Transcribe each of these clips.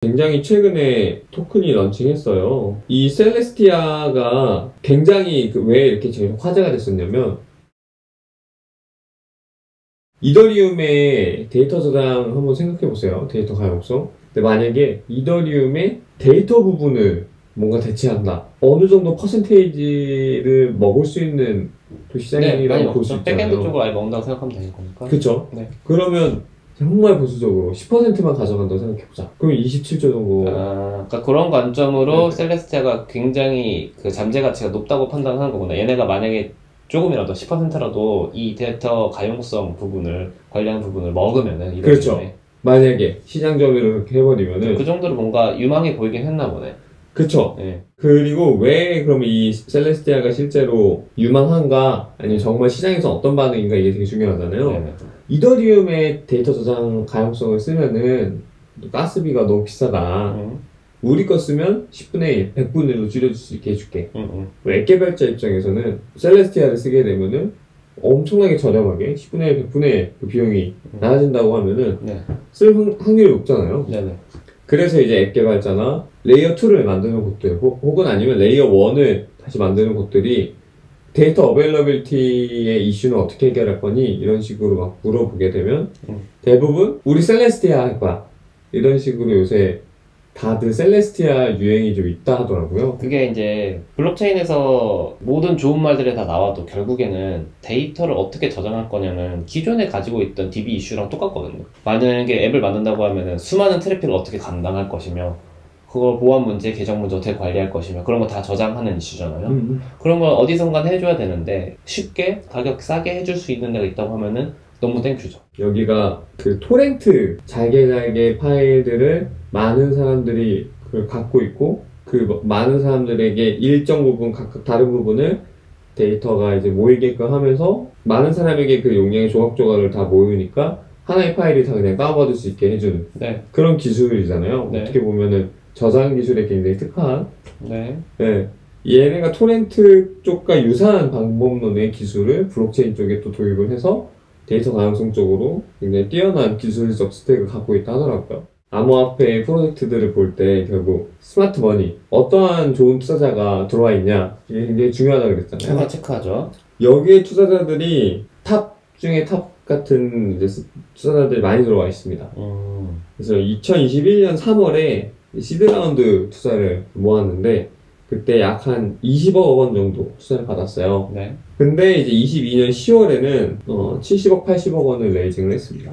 굉장히 최근에 토큰이 런칭했어요. 이 셀레스티아가 굉장히 왜 이렇게 제일 화제가 됐었냐면, 이더리움의 데이터 저장 한번 생각해보세요. 데이터 가용성. 근데 만약에 이더리움의 데이터 부분을 뭔가 대체한다. 어느 정도 퍼센테이지를 먹을 수 있는 시장이라고 볼 수 있잖아요. 백엔드 쪽으로 아예 먹는다고 생각하면 되는 거니까. 그쵸? 네. 그러면 정말 보수적으로 10%만 가져간다고 생각해보자. 그럼 27조 정도. 그러니까 그런 관점으로 셀레스티아가 굉장히 그 잠재 가치가 높다고 판단하는 거구나. 얘네가 만약에 조금이라도 10%라도 이 데이터 가용성 부분을 관리하는 부분을 먹으면은 그렇죠. 만약에 시장 점유를 그렇게 해버리면은 그 정도로 뭔가 유망해 보이긴 했나 보네. 그쵸. 네. 그리고 왜 그럼 이 셀레스티아가 실제로 유망한가 아니면 정말 시장에서 어떤 반응인가 이게 되게 중요하잖아요. 네네. 이더리움의 데이터 저장 가용성을 쓰면은 가스비가 너무 비싸다. 우리 거 쓰면 10분의 1, 100분의 1로 줄여줄 수 있게 해줄게. 웹 개발자 입장에서는 셀레스티아를 쓰게 되면은 엄청나게 저렴하게 10분의 1, 100분의 1 그 비용이 나아진다고 하면은 쓸 확률이 높잖아요. 네네. 그래서 이제 앱 개발자나 레이어 2를 만드는 곳들 혹은 아니면 레이어 1을 다시 만드는 곳들이 데이터 어베일러빌리티의 이슈는 어떻게 해결할 거니? 이런 식으로 막 물어보게 되면 대부분 우리 셀레스티아 할 거야. 이런 식으로 요새 다들 셀레스티아 유행이 좀 있다 하더라고요. 그게 이제 블록체인에서 모든 좋은 말들이 다 나와도 결국에는 데이터를 어떻게 저장할 거냐는 기존에 가지고 있던 DB 이슈랑 똑같거든요. 만약에 앱을 만든다고 하면은 수많은 트래픽을 어떻게 감당할 것이며 그걸 보안 문제, 계정 문제 어떻게 관리할 것이며 그런 거 다 저장하는 이슈잖아요. 그런 걸 어디선가 해줘야 되는데 쉽게 가격 싸게 해줄 수 있는 데가 있다고 하면은 너무 땡큐죠. 여기가 그 토렌트 잘게 파일들을 많은 사람들이 그걸 갖고 있고 그 많은 사람들에게 일정 부분 각각 다른 부분을 데이터가 이제 모이게끔 하면서 많은 사람에게 그 용량의 조각조각을 다 모으니까 하나의 파일이 다 그냥 다운받을 수 있게 해주는 그런 기술이잖아요. 어떻게 보면은 저장 기술에 굉장히 특화한 얘네가 토렌트 쪽과 유사한 방법론의 기술을 블록체인 쪽에 또 도입을 해서 데이터 가용성 쪽으로 굉장히 뛰어난 기술적 스택을 갖고 있다 하더라고요. 암호화폐 프로젝트들을 볼 때 결국 스마트 머니, 어떠한 좋은 투자자가 들어와 있냐 이게 굉장히 중요하다고 그랬잖아요. 체크하죠. 여기에 투자자들이 탑 중에 탑 같은 이제 투자자들이 많이 들어와 있습니다. 그래서 2021년 3월에 시드라운드 투자를 모았는데 그때 약 한 20억 원 정도 투자를 받았어요. 근데 이제 22년 10월에는 70억, 80억 원을 레이징을 했습니다.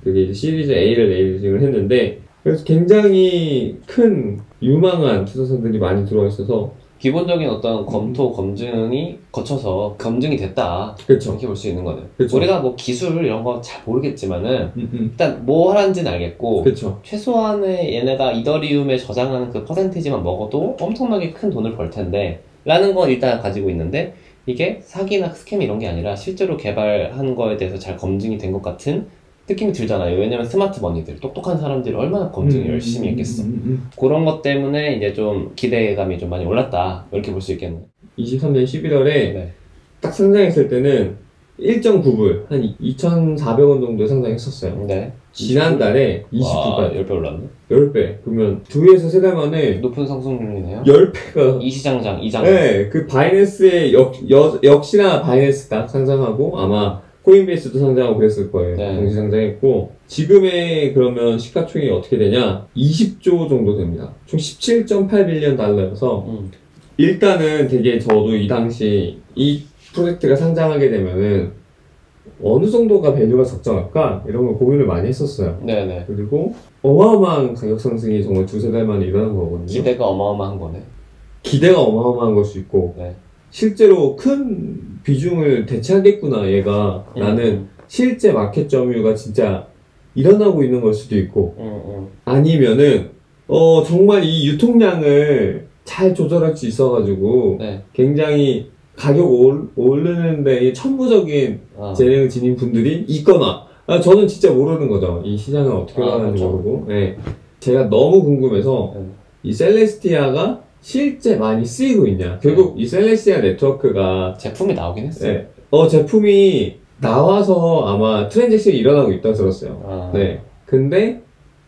그게 이제 시리즈 A를 레이징을 했는데 그래서 굉장히 큰 유망한 투자자들이 많이 들어와 있어서 기본적인 어떤 검토, 검증이 거쳐서 검증이 됐다. 그쵸. 이렇게 볼 수 있는 거네요. 그쵸. 우리가 뭐 기술 이런 거 잘 모르겠지만은 일단 뭐 하는지는 알겠고 그쵸. 최소한의 얘네가 이더리움에 저장하는 그 퍼센테이지만 먹어도 엄청나게 큰 돈을 벌 텐데 라는 건 일단 가지고 있는데 이게 사기나 스캠 이런 게 아니라 실제로 개발한 거에 대해서 잘 검증이 된 것 같은 느낌이 들잖아요. 왜냐면 스마트 머니들, 똑똑한 사람들이 얼마나 검증을 열심히 했겠어. 그런 것 때문에 이제 좀 기대감이 좀 많이 올랐다. 이렇게 볼 수 있겠네요. 23년 11월에 딱 상장했을 때는 1.9불, 한 2,400원 정도 상장했었어요. 지난달에 29가 10배 올랐네. 10배. 그러면 2에서 3달 만에 높은 상승률이네요. 10배가. 이 시장장, 이장. 네, 그 바이낸스에 역시나 바이낸스 딱 상장하고 아마 코인베이스도 상장하고 그랬을 거예요. 동시 상장했고 지금의 그러면 시가총액이 어떻게 되냐? 20조 정도 됩니다. 총 17.8빌리언 달러여서 일단은 되게 저도 이 당시 이 프로젝트가 상장하게 되면은 어느 정도가 밸류가 적정할까? 이런 걸 고민을 많이 했었어요. 그리고 어마어마한 가격 상승이 정말 2-3달 만에 일어난 거거든요. 기대가 어마어마한 거네. 기대가 어마어마한 걸 수 있고 실제로 큰 비중을 대체하겠구나 얘가 라는 실제 마켓 점유가 진짜 일어나고 있는 걸 수도 있고 아니면은 정말 이 유통량을 잘 조절할 수 있어가지고 굉장히 가격 오르는 데에 천부적인 재능을 지닌 분들이 있거나 저는 진짜 모르는 거죠. 이 시장을 어떻게 돌아가는지 모르고 제가 너무 궁금해서 이 셀레스티아가 실제 많이 쓰이고 있냐. 결국 이 셀레스티아 네트워크가 제품이 나오긴 했어요. 제품이 나와서 아마 트랜잭션이 일어나고 있다고 들었어요. 근데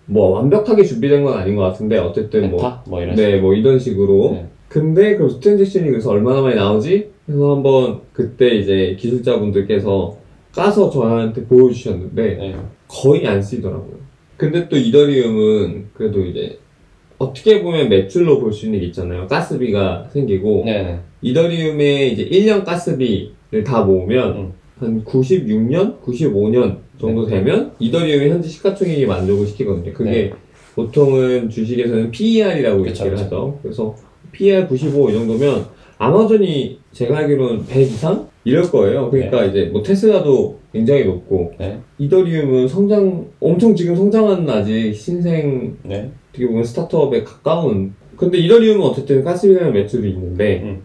뭐 완벽하게 준비된 건 아닌 것 같은데 어쨌든 베타? 뭐 이런 네, 뭐 이런 식으로. 네. 근데 그럼 스트랜잭션이 그래서 얼마나 많이 나오지? 그래서 한번 그때 이제 기술자분들께서 까서 저한테 보여주셨는데 네. 거의 안 쓰이더라고요. 근데 또 이더리움은 그래도 이제 어떻게 보면 매출로 볼 수 있는 게 있잖아요. 가스비가 생기고 네. 이더리움의 이제 1년 가스비를 다 모으면 한 96년, 95년 정도 되면 이더리움의 현재 시가총액이 만족을 시키거든요. 그게 네. 보통은 주식에서는 PER이라고 그쵸, 얘기를 그쵸. 하죠. 그래서 PER 95 이 정도면 아마존이 제가 알기로는 100 이상? 이럴 거예요. 그러니까 이제 뭐 테슬라도 굉장히 높고 네. 이더리움은 엄청 지금 성장하는 아직 신생 네. 어떻게 보면 스타트업에 가까운. 근데 이더리움은 어쨌든 가스비라는 매출이 있는데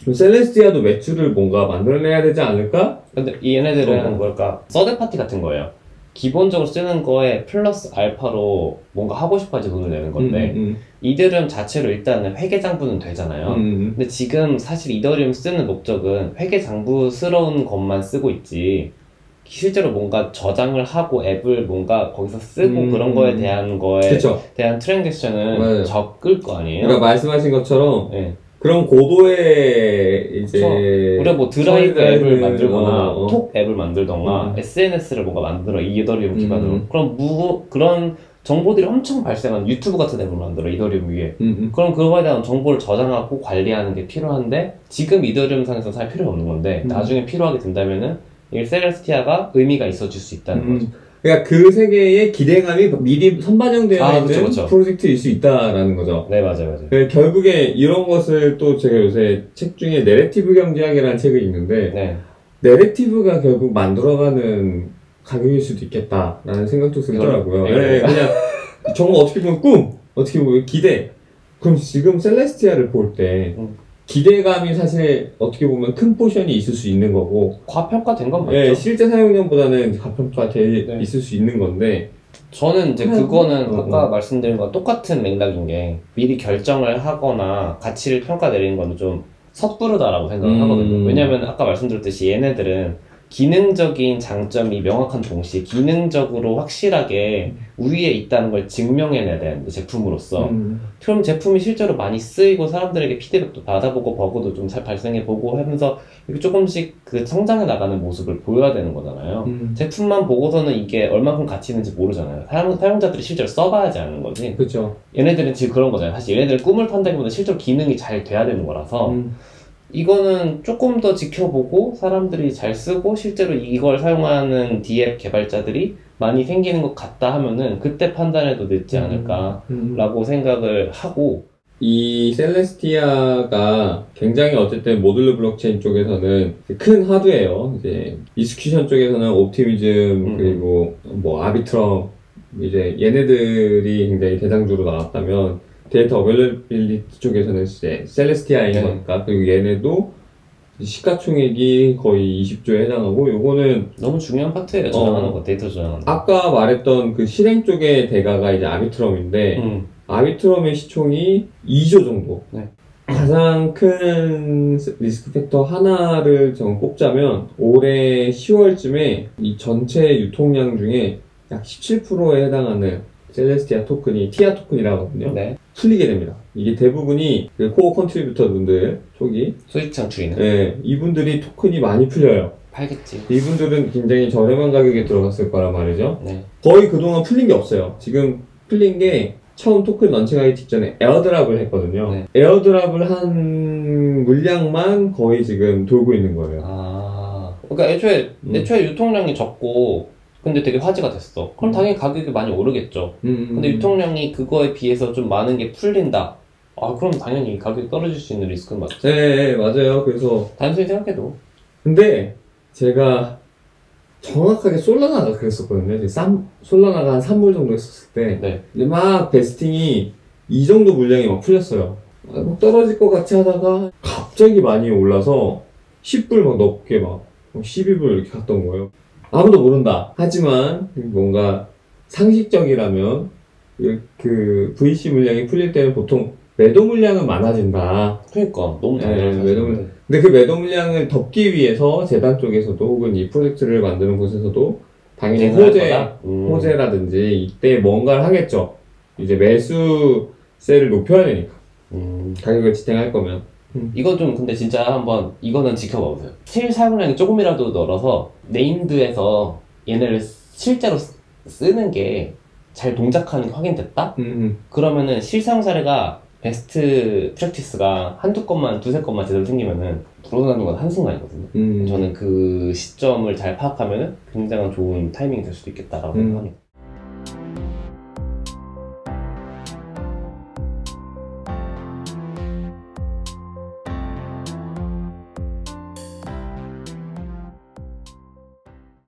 그럼 셀레스티아도 매출을 뭔가 만들어내야 되지 않을까? 근데 이 얘네들은 뭘까? 서드파티 같은 거예요. 기본적으로 쓰는 거에 플러스 알파로 뭔가 하고 싶어야지 돈을 내는 건데 이더리움 자체로 일단은 회계장부는 되잖아요. 근데 지금 사실 이더리움 쓰는 목적은 회계장부스러운 것만 쓰고 있지 실제로 뭔가 저장을 하고 앱을 뭔가 거기서 쓰고 그런 거에 대한 그쵸. 트랜잭션은 맞아요. 적을 거 아니에요? 그러니까 말씀하신 것처럼 네. 그런 고도의 이제 우리가 뭐 드라이브 앱을 만들거나 어. 톡 앱을 만들던가 SNS를 뭔가 만들어 이더리움 기반으로 그럼 그런 정보들이 엄청 발생하는 유튜브 같은 앱을 만들어 이더리움 위에 그럼 그거에 대한 정보를 저장하고 관리하는 게 필요한데 지금 이더리움 상에서는 사실 필요 없는 건데 나중에 필요하게 된다면은 이 셀레스티아가 의미가 있어질 수 있다는 거죠. 그러니까 그 세계의 기대감이 미리 선반영되어 있는 그쵸. 프로젝트일 수 있다라는 거죠. 네, 맞아요. 결국에 이런 것을 또 제가 요새 책 중에 내레티브 경제학이라는 책이 있는데 네. 내레티브가 결국 만들어가는 가격일 수도 있겠다라는 생각도 들더라고요. 네, 그냥 정말 어떻게 보면 어떻게 보면 기대. 그럼 지금 셀레스티아를 볼 때 기대감이 사실 어떻게 보면 큰 포션이 있을 수 있는 거고 과평가된 건 맞죠? 네, 실제 사용량보다는 가평가돼 있을 수 있는 건데 저는 이제 그거는 아까 말씀드린 거랑 똑같은 맥락인 게 미리 결정을 하거나 가치를 평가 내리는 거는 좀 섣부르다라고 생각을 하거든요. 왜냐면 아까 말씀드렸듯이 얘네들은 기능적인 장점이 명확한 동시에 기능적으로 확실하게 우위에 있다는 걸 증명해내야 되는데 제품으로서 그럼 제품이 실제로 많이 쓰이고 사람들에게 피드백도 받아보고 버그도 좀 잘 발생해보고 하면서 이렇게 조금씩 그 성장해 나가는 모습을 보여야 되는 거잖아요. 제품만 보고서는 이게 얼마큼 가치 있는지 모르잖아요. 사용자들이 실제로 써봐야지 아는 거지. 그렇죠. 얘네들은 지금 그런 거잖아요. 사실 얘네들은 꿈을 판다기보다 실제로 기능이 잘 돼야 되는 거라서 이거는 조금 더 지켜보고 사람들이 잘 쓰고 실제로 이걸 사용하는 D앱 개발자들이 많이 생기는 것 같다 하면은 그때 판단해도 늦지 않을까라고 생각을 하고 이 셀레스티아가 굉장히 어쨌든 모듈러 블록체인 쪽에서는 큰 하드예요. 이제 이스큐션 쪽에서는 옵티미즘 그리고 뭐 아비트럼 이제 얘네들이 굉장히 대장주로 나왔다면 데이터 어베일러빌리티 쪽에서는 이제 셀레스티아인 거니까 그리고 얘네도 시가총액이 거의 20조에 해당하고 요거는 너무 중요한 파트예요. 저장하는 거, 데이터 저장하는 거. 아까 말했던 그 실행 쪽의 대가가 이제 아비트럼인데 아비트럼의 시총이 2조 정도. 네. 가장 큰 리스크 팩터 하나를 좀 꼽자면 올해 10월쯤에 이 전체 유통량 중에 약 17%에 해당하는 셀레스티아 토큰이 티아 토큰이라고 하거든요. 네. 풀리게 됩니다. 이게 대부분이 그 코어 컨트리뷰터 분들 초기 수익 창출이네. 네, 이분들이 토큰이 많이 풀려요. 팔겠지. 이분들은 굉장히 저렴한 가격에 들어갔을 거란 말이죠. 네. 거의 그동안 풀린 게 없어요. 지금 풀린 게 처음 토큰 런칭하기 직전에 에어드랍을 했거든요. 네. 에어드랍을 한 물량만 거의 지금 돌고 있는 거예요. 아, 그러니까 애초에 유통량이 적고 근데 되게 화제가 됐어. 그럼 당연히 가격이 많이 오르겠죠. 근데 유통량이 그거에 비해서 좀 많은 게 풀린다. 아, 그럼 당연히 가격이 떨어질 수 있는 리스크는 맞죠. 네, 맞아요. 그래서 단순히 생각해도. 근데 제가 정확하게 솔라나가 그랬었거든요. 솔라나가 한 3불 정도 했었을 때 네. 근데 막 베스팅이 이 정도 물량이 막 풀렸어요. 막 떨어질 것 같이 하다가 갑자기 많이 올라서 10불 막 넘게 막 12불 이렇게 갔던 거예요. 아무도 모른다. 하지만 뭔가 상식적이라면 그 VC 물량이 풀릴 때는 보통 매도 물량은 많아진다. 그러니까 너무 네, 근데 그 매도 물량을 덮기 위해서 재단 쪽에서도 혹은 이 프로젝트를 만드는 곳에서도 당연히 대응할 거다? 호재라든지 이때 뭔가를 하겠죠. 이제 매수세를 높여야 되니까. 가격을 지탱할 거면. 이거 좀 근데 진짜 한번 이거는 지켜봐 보세요. 실 사용량이 조금이라도 늘어서 네임드에서 얘네를 실제로 쓰는 게 잘 동작하는 게 확인됐다? 그러면은 실사용 사례가 베스트 프랙티스가 한두 건만 두세 건만 제대로 생기면은 불어나는 건 한순간이거든요. 저는 그 시점을 잘 파악하면은 굉장히 좋은 타이밍이 될 수도 있겠다라고 생각합니다.